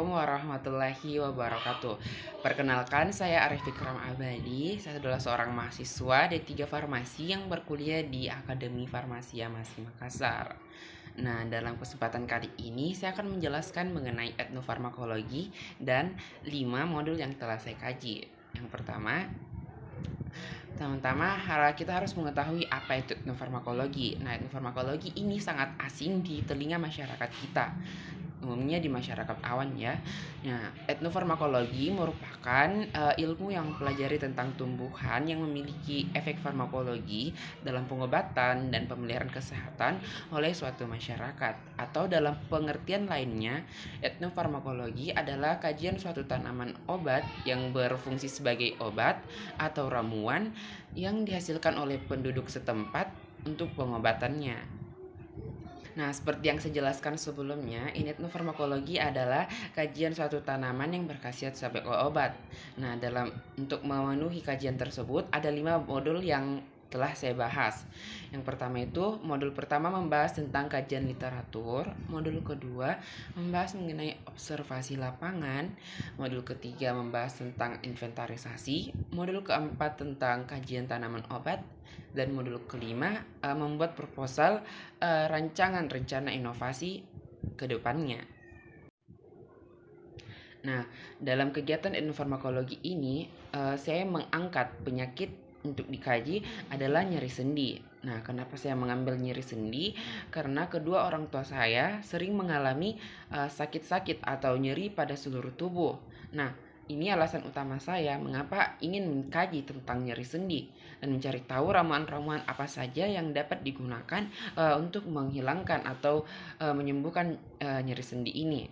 Assalamualaikum warahmatullahi wabarakatuh. Perkenalkan, saya Arif Fikram Abadi. Saya adalah seorang mahasiswa D3 Farmasi yang berkuliah di Akademi Farmasi Amasi Makassar. Nah, dalam kesempatan kali ini saya akan menjelaskan mengenai etnofarmakologi dan 5 modul yang telah saya kaji. Yang pertama, kita harus mengetahui apa itu etnofarmakologi. Nah, etnofarmakologi ini sangat asing di telinga masyarakat kita, umumnya di masyarakat awan ya. Nah, etnofarmakologi merupakan ilmu yang mempelajari tentang tumbuhan yang memiliki efek farmakologi dalam pengobatan dan pemeliharaan kesehatan oleh suatu masyarakat. Atau dalam pengertian lainnya, etnofarmakologi adalah kajian suatu tanaman obat yang berfungsi sebagai obat atau ramuan yang dihasilkan oleh penduduk setempat untuk pengobatannya. Nah, seperti yang saya jelaskan sebelumnya, etnofarmakologi adalah kajian suatu tanaman yang berkhasiat sebagai obat. Nah, untuk memenuhi kajian tersebut ada 5 modul yang telah saya bahas. Yang pertama itu, modul pertama membahas tentang kajian literatur, modul kedua membahas mengenai observasi lapangan, modul ketiga membahas tentang inventarisasi, modul keempat tentang kajian tanaman obat, dan modul kelima membuat proposal rancangan rencana inovasi ke depannya. Nah, dalam kegiatan etnofarmakologi ini saya mengangkat penyakit untuk dikaji adalah nyeri sendi. Nah, kenapa saya mengambil nyeri sendi? Karena kedua orang tua saya sering mengalami sakit-sakit atau nyeri pada seluruh tubuh. Nah, ini alasan utama saya mengapa ingin mengkaji tentang nyeri sendi dan mencari tahu ramuan-ramuan apa saja yang dapat digunakan untuk menghilangkan atau menyembuhkan nyeri sendi ini.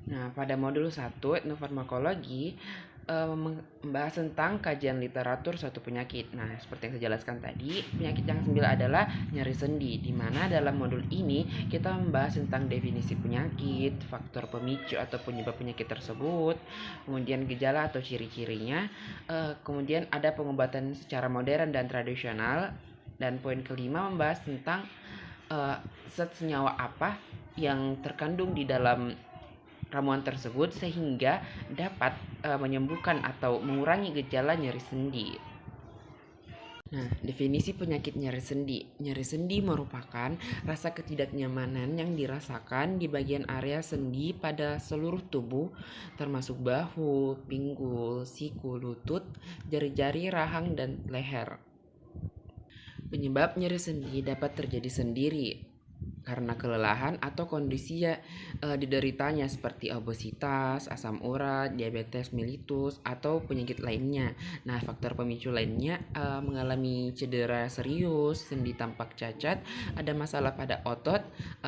Nah, pada modul 1 etnofarmakologi membahas tentang kajian literatur suatu penyakit. Nah, seperti yang saya jelaskan tadi, penyakit yang ke-9 adalah nyeri sendi, di mana dalam modul ini kita membahas tentang definisi penyakit, faktor pemicu atau penyebab penyakit tersebut, kemudian gejala atau ciri-cirinya, kemudian ada pengobatan secara modern dan tradisional, dan poin kelima membahas tentang zat senyawa apa yang terkandung di dalam ramuan tersebut sehingga dapat menyembuhkan atau mengurangi gejala nyeri sendi. Nah, definisi penyakit nyeri sendi. Nyeri sendi merupakan rasa ketidaknyamanan yang dirasakan di bagian area sendi pada seluruh tubuh, termasuk bahu, pinggul, siku, lutut, jari-jari, rahang, dan leher. Penyebab nyeri sendi dapat terjadi sendiri karena kelelahan atau kondisi dideritanya seperti obesitas, asam urat, diabetes mellitus, atau penyakit lainnya. Nah, faktor pemicu lainnya mengalami cedera serius, sendi tampak cacat, ada masalah pada otot,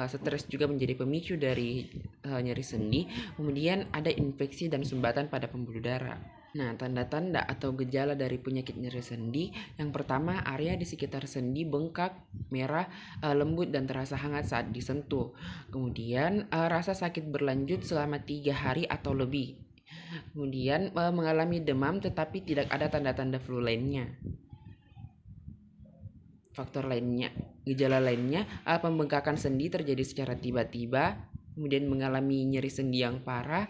stres juga menjadi pemicu dari nyeri sendi, kemudian ada infeksi dan sumbatan pada pembuluh darah. Nah, tanda-tanda atau gejala dari penyakit nyeri sendi, yang pertama, area di sekitar sendi bengkak, merah, lembut dan terasa hangat saat disentuh. Kemudian rasa sakit berlanjut selama 3 hari atau lebih. Kemudian mengalami demam tetapi tidak ada tanda-tanda flu lainnya. Gejala lainnya, pembengkakan sendi terjadi secara tiba-tiba, kemudian mengalami nyeri sendi yang parah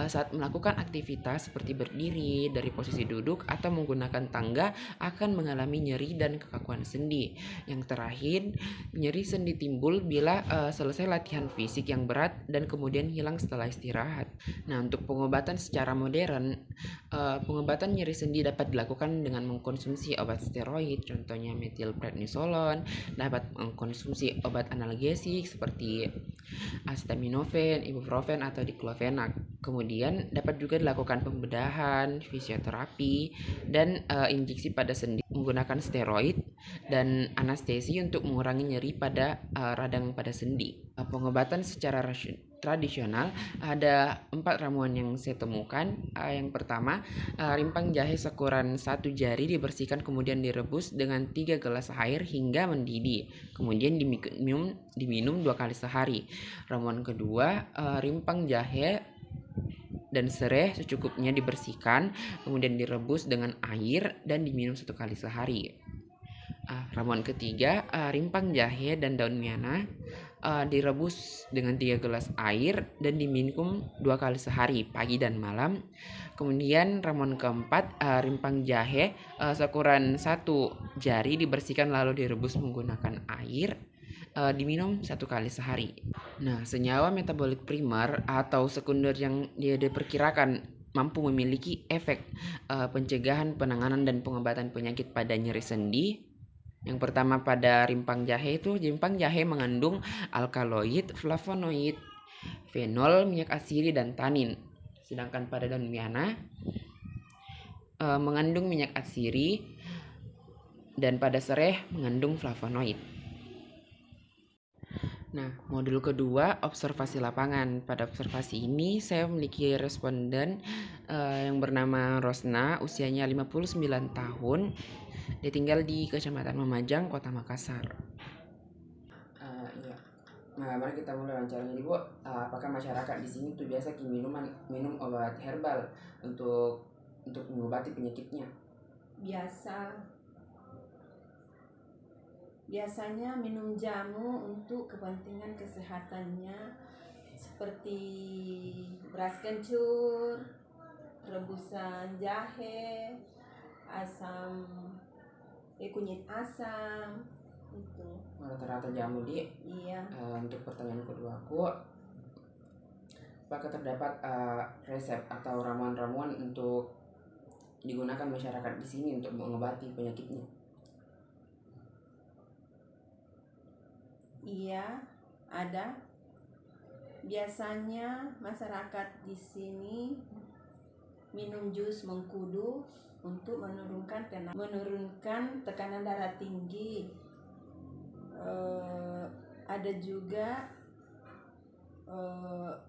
saat melakukan aktivitas seperti berdiri dari posisi duduk atau menggunakan tangga akan mengalami nyeri dan kekakuan sendi. Yang terakhir, nyeri sendi timbul bila selesai latihan fisik yang berat dan kemudian hilang setelah istirahat. Nah, untuk pengobatan secara modern, pengobatan nyeri sendi dapat dilakukan dengan mengkonsumsi obat steroid, contohnya metilprednisolon, dapat mengkonsumsi obat analgesik seperti acetaminophen, ibuprofen, atau diclofenac. Kemudian dapat juga dilakukan pembedahan, fisioterapi, dan injeksi pada sendi menggunakan steroid dan anestesi untuk mengurangi nyeri pada radang pada sendi. Pengobatan secara tradisional ada 4 ramuan yang saya temukan. Yang pertama, rimpang jahe sekuran 1 jari dibersihkan kemudian direbus dengan 3 gelas air hingga mendidih, kemudian diminum 2 kali sehari. Ramuan kedua, rimpang jahe dan serai secukupnya dibersihkan, kemudian direbus dengan air dan diminum 1 kali sehari. Ramuan ketiga, rimpang jahe dan daun miana direbus dengan 3 gelas air dan diminum 2 kali sehari, pagi dan malam. Kemudian ramuan keempat, rimpang jahe seukuran 1 jari dibersihkan lalu direbus menggunakan air, diminum 1 kali sehari. Nah, senyawa metabolik primer atau sekunder yang dia diperkirakan mampu memiliki efek pencegahan, penanganan, dan pengobatan penyakit pada nyeri sendi. Yang pertama pada rimpang jahe itu, rimpang jahe mengandung alkaloid, flavonoid, fenol, minyak asiri, dan tanin. Sedangkan pada daun miana mengandung minyak asiri, dan pada sereh mengandung flavonoid. Nah, modul kedua, observasi lapangan. Pada observasi ini saya memiliki responden yang bernama Rosna, usianya 59 tahun. Dia tinggal di Kecamatan Lumajang, Kota Makassar. Iya. Nah, mari kita mulai wawancaranya. Jadi, Bu, apakah masyarakat di sini tuh biasa minum obat herbal untuk mengobati penyakitnya? Biasanya minum jamu untuk kepentingan kesehatannya, seperti beras kencur, rebusan jahe, kunyit asam itu. Rata-rata jamu di. Iya. Untuk pertanyaan kedua aku, apakah terdapat resep atau ramuan-ramuan untuk digunakan masyarakat di sini untuk mengobati penyakitnya? Iya, ada. Biasanya masyarakat di sini minum jus mengkudu untuk menurunkan tekanan darah tinggi. Ada juga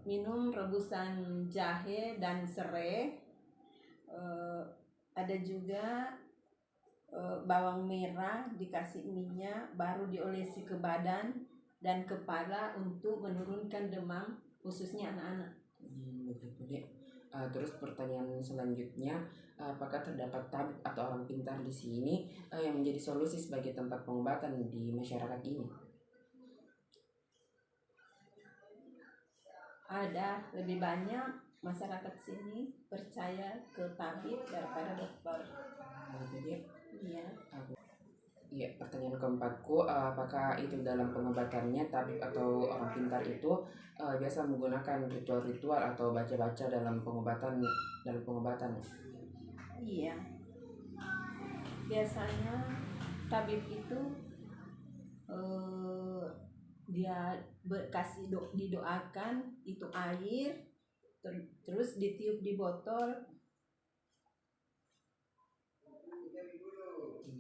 minum rebusan jahe dan serai. Ada juga bawang merah dikasih minyak baru diolesi ke badan dan kepala untuk menurunkan demam, khususnya anak-anak. Begitu, Dek. Terus pertanyaan selanjutnya, apakah terdapat tabib atau orang pintar di sini yang menjadi solusi sebagai tempat pengobatan di masyarakat ini? Ada, lebih banyak masyarakat sini percaya ke tabib daripada dokter. Iya. Iya, pertanyaan keempatku, apakah itu dalam pengobatannya tabib atau orang pintar itu biasa menggunakan ritual-ritual atau baca-baca dalam pengobatan? Iya. Biasanya tabib itu dia didoakan itu air, terus ditiup di botol.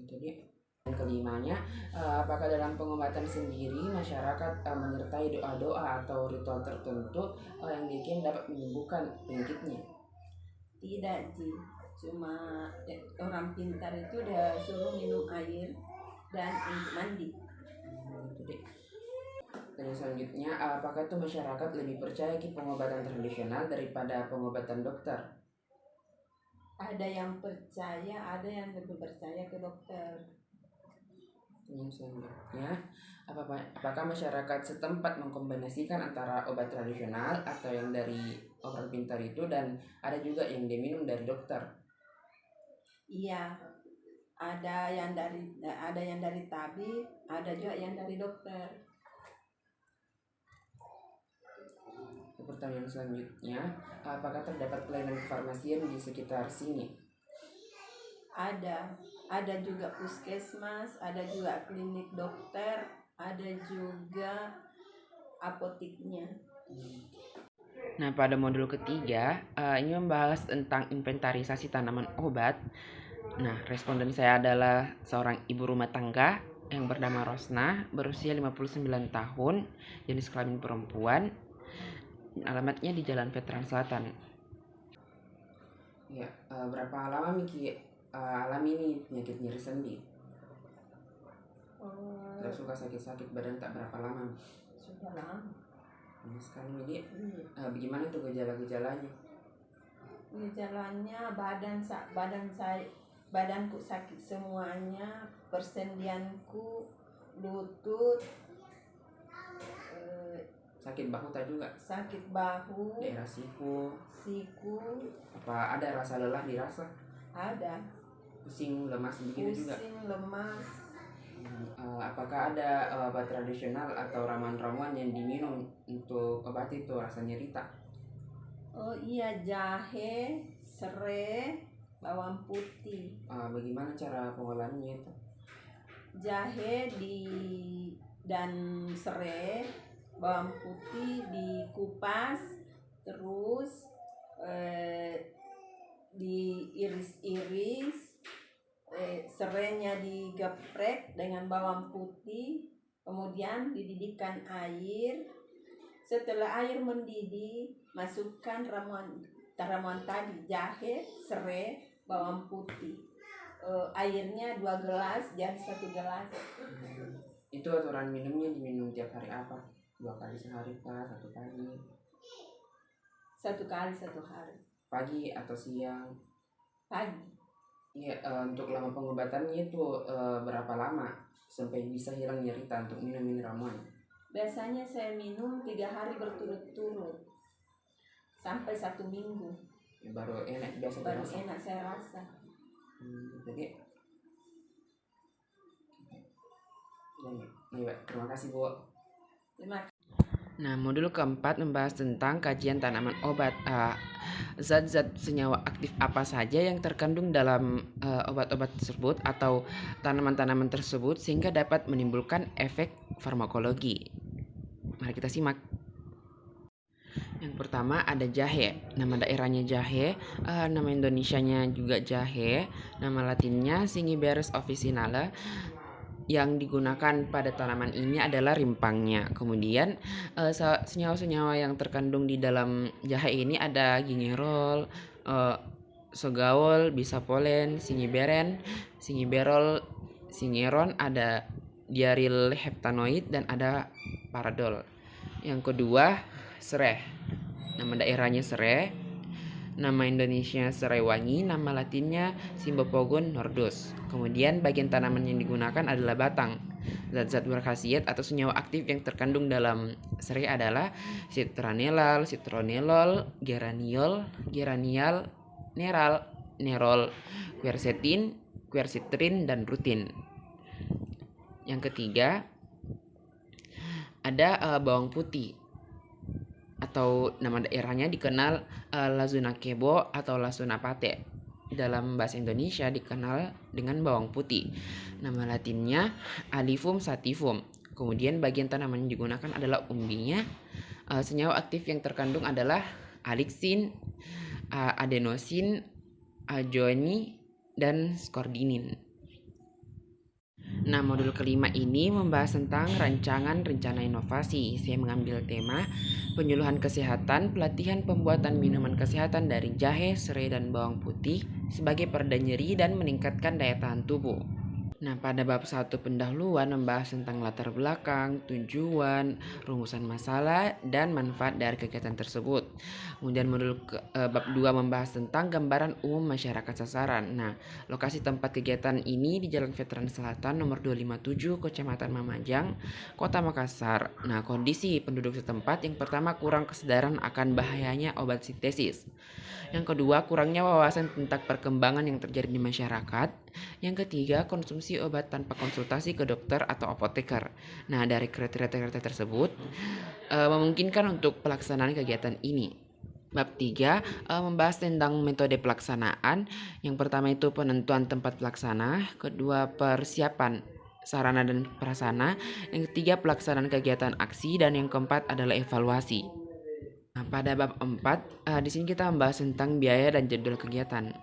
Jadi yang kelimanya, apakah dalam pengobatan sendiri masyarakat menyertai doa-doa atau ritual tertentu yang diklaim dapat menyembuhkan penyakitnya? Tidak, Ji. Cuma orang pintar itu dia suruh minum air dan untuk mandi. Dan selanjutnya, apakah itu masyarakat lebih percaya ke pengobatan tradisional daripada pengobatan dokter? Ada yang percaya, ada yang lebih percaya ke dokter. Yang selanjutnya, apakah masyarakat setempat mengkombinasikan antara obat tradisional atau yang dari orang pintar itu, dan ada juga yang diminum dari dokter? Iya, ada yang dari tabib, ada juga yang dari dokter. Pertanyaan selanjutnya, apakah terdapat pelayanan kefarmasian di sekitar sini? Ada juga puskesmas, ada juga klinik dokter, ada juga apoteknya. Nah, pada modul ketiga, ini membahas tentang inventarisasi tanaman obat. Nah, responden saya adalah seorang ibu rumah tangga yang bernama Rosna, berusia 59 tahun, jenis kelamin perempuan. Alamatnya di Jalan Veteran Selatan. Ya, berapa lama Miki alami ini penyakit nyeri sendi? Terus suka sakit-sakit badan tak berapa lama? Sudah lama. Lama sekali Miki. Bagaimana tuh gejala-gejalanya? Gejalanya badanku sakit semuanya, persendianku, lutut, Sakit bahu tak juga? Sakit bahu, Daerah siku. Apa ada rasa lelah dirasa? ada. Pusing, lemas begitu juga? Pusing, lemas. Apakah ada obat tradisional atau ramuan-ramuan yang diminum untuk obat itu rasa nyeri tak? Oh iya, jahe, serai, bawang putih. Bagaimana cara pengolahannya itu? Jahe dan serai, bawang putih dikupas, terus diiris-iris, serainya digeprek dengan bawang putih, kemudian dididihkan air. Setelah air mendidih, masukkan ramuan tadi, jahe, serai, bawang putih. Airnya 2 gelas, jadi 1 gelas. Itu aturan minumnya diminum tiap hari apa? 2 kali sehari kah? 1 kali? 1 kali 1 hari. Pagi atau siang? Pagi. Iya, untuk lama pengobatannya itu berapa lama sampai bisa hilang nyeri untuk minum ini ramuan? Biasanya saya minum 3 hari berturut-turut sampai 1 minggu. Ya, baru enak biasa Baru dirasa. enak saya rasa. Jadi, ya, terima kasih Bu. Terima kasih. Nah, modul keempat membahas tentang kajian tanaman obat. Zat-zat senyawa aktif apa saja yang terkandung dalam obat-obat tersebut atau tanaman-tanaman tersebut sehingga dapat menimbulkan efek farmakologi. Mari kita simak. Yang pertama ada jahe. Nama daerahnya jahe, nama Indonesianya juga jahe, nama latinnya Cingiberus officinale. Yang digunakan pada tanaman ini adalah rimpangnya. Kemudian senyawa-senyawa yang terkandung di dalam jahe ini ada gingerol, sogaol, bisapolen, singiberol, singeron, ada diaryl heptanoid dan ada paradol. Yang kedua serai. Nama daerahnya serai. Nama Indonesia serai wangi, nama latinnya Cymbopogon nordus. Kemudian bagian tanaman yang digunakan adalah batang. Zat-zat berkhasiat atau senyawa aktif yang terkandung dalam serai adalah citronellal, citronellol, geraniol, geranial, nerol, quercetin, quercitrin, dan rutin. Yang ketiga ada bawang putih, atau nama daerahnya dikenal Lazuna kebo atau Lazuna pate. Dalam bahasa Indonesia dikenal dengan bawang putih. Nama latinnya Alivum sativum. Kemudian bagian tanaman yang digunakan adalah umbinya. Senyawa aktif yang terkandung adalah alixin, adenosin, ajoini, dan skordinin. Nah, modul kelima ini membahas tentang rancangan rencana inovasi. Saya mengambil tema penyuluhan kesehatan, pelatihan pembuatan minuman kesehatan dari jahe, serai, dan bawang putih sebagai pereda nyeri dan meningkatkan daya tahan tubuh. Nah, pada bab 1 pendahuluan membahas tentang latar belakang, tujuan, rumusan masalah, dan manfaat dari kegiatan tersebut. Kemudian modul bab 2 membahas tentang gambaran umum masyarakat sasaran. Nah, lokasi tempat kegiatan ini di Jalan Veteran Selatan nomor 257, Kecamatan Mamajang, Kota Makassar. Nah, kondisi penduduk setempat yang pertama kurang kesadaran akan bahayanya obat sintesis. Yang kedua, kurangnya wawasan tentang perkembangan yang terjadi di masyarakat. Yang ketiga, konsumsi obat tanpa konsultasi ke dokter atau apoteker. Nah, dari kriteria tersebut memungkinkan untuk pelaksanaan kegiatan ini. Bab 3 membahas tentang metode pelaksanaan. Yang pertama itu penentuan tempat pelaksana, kedua persiapan sarana dan prasarana, yang ketiga pelaksanaan kegiatan aksi, dan yang keempat adalah evaluasi. Nah, pada bab 4 di sini kita membahas tentang biaya dan jadwal kegiatan.